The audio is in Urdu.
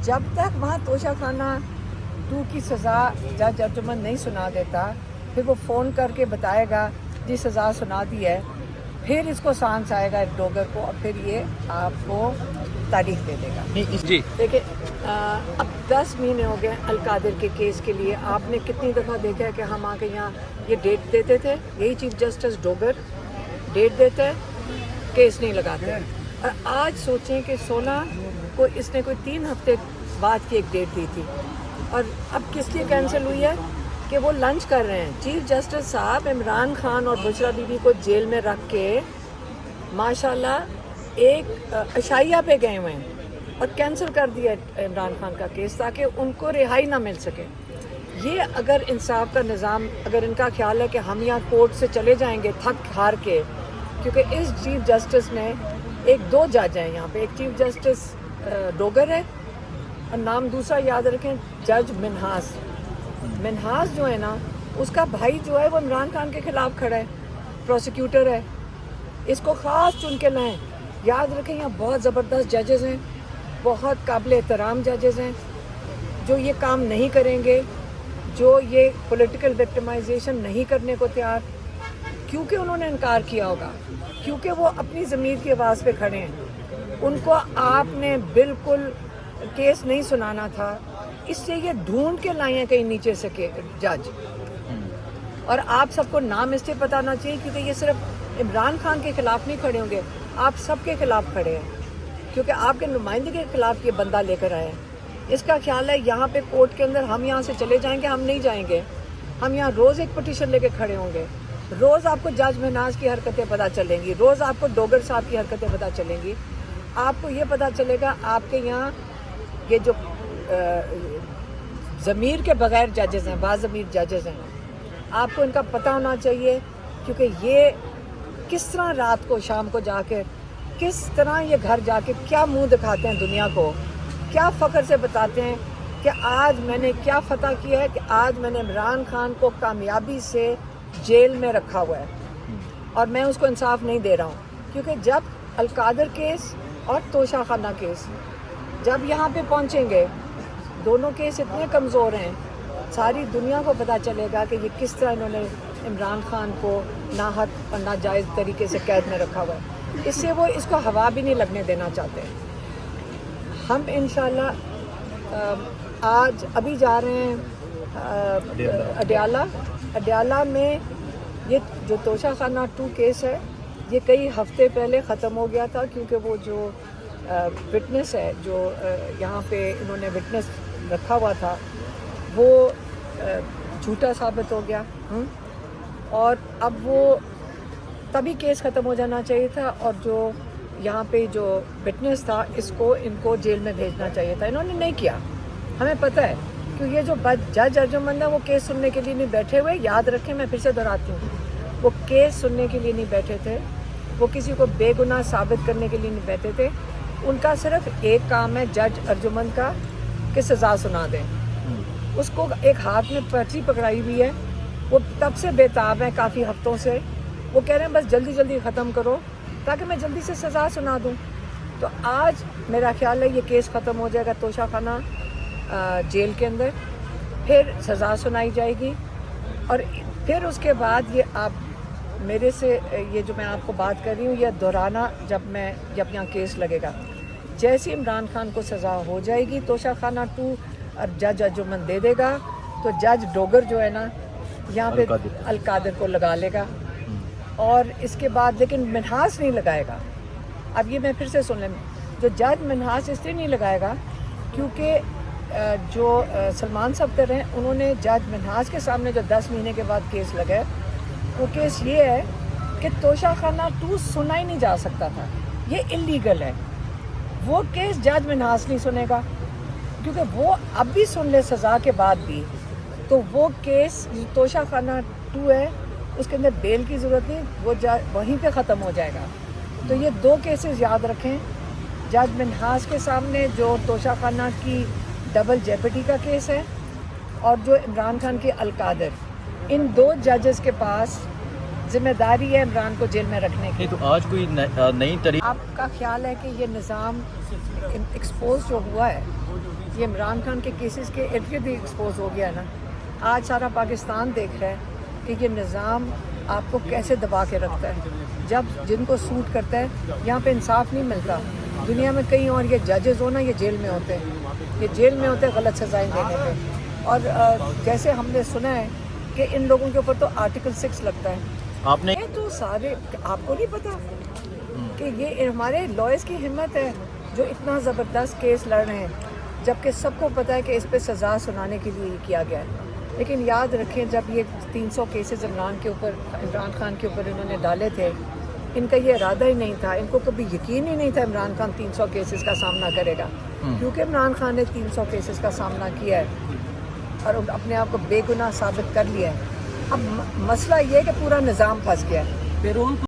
جب تک وہاں توشہ خانہ 2 کی سزا جج ارجمن نہیں سنا دیتا، پھر وہ فون کر کے بتائے گا جی سزا سنا دی ہے، پھر اس کو سانس آئے گا ڈوگر کو، اور پھر یہ آپ کو تاریخ دے دے گا. جی دیکھیں اب 10 مہینے ہو گئے القادر کے کیس کے لیے. آپ نے کتنی دفعہ دیکھا ہے کہ ہم آ کے یہاں یہ ڈیٹ دیتے تھے، یہی چیف جسٹس ڈوگر ڈیٹ دیتے ہیں، کیس نہیں لگاتے. اور آج سوچیں کہ 16 کو اس نے کوئی 3 ہفتے بعد کی ایک ڈیٹ دی تھی، اور اب کس لیے کینسل ہوئی ہے کہ وہ لنچ کر رہے ہیں. چیف جسٹس صاحب عمران خان اور بشرا بی بی کو جیل میں رکھ کے ماشاءاللہ ایک عشائیہ پہ گئے ہوئے ہیں اور کینسل کر دیا عمران خان کا کیس تاکہ ان کو رہائی نہ مل سکے. یہ اگر انصاف کا نظام، اگر ان کا خیال ہے کہ ہم یہاں کورٹ سے چلے جائیں گے تھک ہار کے، کیونکہ اس چیف جسٹس نے 2 جج ہیں یہاں پہ، ایک چیف جسٹس ڈوگر ہے اور نام دوسرا یاد رکھیں جج منہاس. منہاس جو ہے نا، اس کا بھائی جو ہے وہ عمران خان کے خلاف کھڑا ہے، پروسیکیوٹر ہے. اس کو خاص چن کے لائیں. یاد رکھیں یہاں بہت زبردست ججز ہیں، بہت قابل احترام ججز ہیں جو یہ کام نہیں کریں گے، جو یہ پولیٹیکل وکٹمائزیشن نہیں کرنے کو تیار، کیونکہ انہوں نے انکار کیا ہوگا، کیونکہ وہ اپنی ضمیر کی آواز پہ کھڑے ہیں. ان کو آپ نے بالکل کیس نہیں سنانا تھا، اس لیے یہ ڈھونڈ کے لائے ہیں کہیں نیچے سے جج. اور آپ سب کو نام اس لیے بتانا چاہیے کیونکہ یہ صرف عمران خان کے خلاف نہیں کھڑے ہوں گے، آپ سب کے خلاف کھڑے ہیں، کیونکہ آپ کے نمائندے کے خلاف یہ بندہ لے کر آئے ہیں. اس کا خیال ہے یہاں پہ کورٹ کے اندر ہم یہاں سے چلے جائیں گے، ہم نہیں جائیں گے. ہم یہاں روز ایک پٹیشن لے کے کھڑے ہوں گے، روز آپ کو جج منہاس کی حرکتیں پتہ چلیں گی، روز آپ کو ڈوگر صاحب کی حرکتیں پتہ چلیں گی. آپ کو یہ پتہ چلے گا آپ کے یہاں یہ جو ضمیر کے بغیر ججز ہیں، باضمیر ججز ہیں، آپ کو ان کا پتہ ہونا چاہیے. کیونکہ یہ کس طرح رات کو شام کو جا کے، کس طرح یہ گھر جا کے کیا منہ دکھاتے ہیں دنیا کو، کیا فخر سے بتاتے ہیں کہ آج میں نے کیا فتح کیا ہے، کہ آج میں نے عمران خان کو کامیابی سے جیل میں رکھا ہوا ہے اور میں اس کو انصاف نہیں دے رہا ہوں. کیونکہ جب القادر کیس اور توشہ خانہ کیس جب یہاں پہ پہنچیں گے، دونوں کیس اتنے کمزور ہیں، ساری دنیا کو پتہ چلے گا کہ یہ کس طرح انہوں نے عمران خان کو ناحق اور ناجائز طریقے سے قید میں رکھا ہوا ہے. اس سے وہ اس کو ہوا بھی نہیں لگنے دینا چاہتے. ہم انشاءاللہ آج ابھی جا رہے ہیں اڈیالہ میں. یہ جو توشہ خانہ 2 کیس ہے یہ کئی ہفتے پہلے ختم ہو گیا تھا، کیونکہ وہ جو وٹنس ہے جو یہاں پہ انہوں نے وٹنس رکھا ہوا تھا وہ جھوٹا ثابت ہو گیا، اور اب وہ تبھی کیس ختم ہو جانا چاہیے تھا، اور جو یہاں پہ جو وٹنس تھا ان کو جیل میں بھیجنا چاہیے تھا. انہوں نے نہیں کیا. ہمیں پتہ ہے کہ یہ جو جج ارجمن ہے وہ کیس سننے کے لیے نہیں بیٹھے ہوئے. یاد رکھیں، میں پھر سے دہراتی ہوں، وہ کیس سننے کے لیے نہیں بیٹھے تھے، وہ کسی کو بے گناہ ثابت کرنے کے لیے نہیں بیٹھے تھے. ان کا صرف ایک کام ہے جج ارجمن کا کہ سزا سنا دیں. اس کو ایک ہاتھ میں پرچی پکڑائی ہوئی ہے، وہ تب سے بے تاب ہیں کافی ہفتوں سے. وہ کہہ رہے ہیں بس جلدی جلدی ختم کرو تاکہ میں جلدی سے سزا سنا دوں. تو آج میرا خیال ہے یہ کیس ختم ہو جائے گا توشہ خانہ جیل کے اندر، پھر سزا سنائی جائے گی، اور پھر اس کے بعد یہ آپ میرے سے یہ جو میں آپ کو بات کر رہی ہوں یہ دہرانا جب یہاں کیس لگے گا. جیسے عمران خان کو سزا ہو جائے گی توشہ خانہ 2 اور جج ارجمن دے دے گا تو جج ڈوگر جو ہے نا یہاں پہ القادر کو لگا لے گا، اور اس کے بعد لیکن منہاس نہیں لگائے گا. اب یہ میں پھر سے سن لیں، جو جج منہاس اس لیے نہیں لگائے گا کیونکہ جو سلمان صفدر ہیں انہوں نے جج منہاس کے سامنے جو 10 مہینے کے بعد کیس لگا وہ کیس یہ ہے کہ توشہ خانہ 2 سنا ہی نہیں جا سکتا تھا، یہ انلیگل ہے. وہ کیس جج منہاس نہیں سنے گا کیونکہ وہ اب بھی سن لے سزا کے بعد بھی، تو وہ کیس توشہ خانہ 2 ہے اس کے اندر بیل کی ضرورت نہیں، وہ وہیں پہ ختم ہو جائے گا. تو یہ 2 کیسز یاد رکھیں، جج منہاس کے سامنے جو توشہ خانہ کی ڈبل جیپٹی کا کیس ہے، اور جو عمران خان کے القادر، ان 2 ججز کے پاس ذمہ داری ہے عمران کو جیل میں رکھنے کی. تو آج کوئی نئی طریقہ آپ کا خیال ہے کہ یہ نظام ایکسپوز جو ہوا ہے یہ عمران خان کے کیسز کے ارد گرد ایکسپوز ہو گیا ہے نا. آج سارا پاکستان دیکھ رہا ہے کہ یہ نظام آپ کو کیسے دبا کے رکھتا ہے. جب جن کو سوٹ کرتا ہے یہاں پہ انصاف نہیں ملتا. دنیا میں کہیں اور یہ ججز ہو نا یہ جیل میں ہوتے ہیں, یہ جیل میں ہوتے ہیں غلط سزائیں دینے پہ. اور جیسے ہم نے سنا ہے کہ ان لوگوں کے اوپر تو آرٹیکل 6 لگتا ہے. آپ نے یہ تو سارے آپ کو نہیں پتا کہ یہ ہمارے لائرز کی ہمت ہے جو اتنا زبردست کیس لڑ رہے ہیں, جبکہ سب کو پتہ ہے کہ اس پہ سزا سنانے کے لیے یہ کیا گیا ہے. لیکن یاد رکھیں جب یہ 300 کیسز عمران خان کے اوپر انہوں نے ڈالے تھے, ان کا یہ ارادہ ہی نہیں تھا, ان کو کبھی یقین ہی نہیں تھا عمران خان 300 کیسز کا سامنا کرے گا. کیونکہ عمران خان نے 300 کیسز کا سامنا کیا ہے اور اپنے آپ کو بے گناہ ثابت کر لیا ہے. اب مسئلہ یہ ہے کہ پورا نظام پھنس گیا ہے.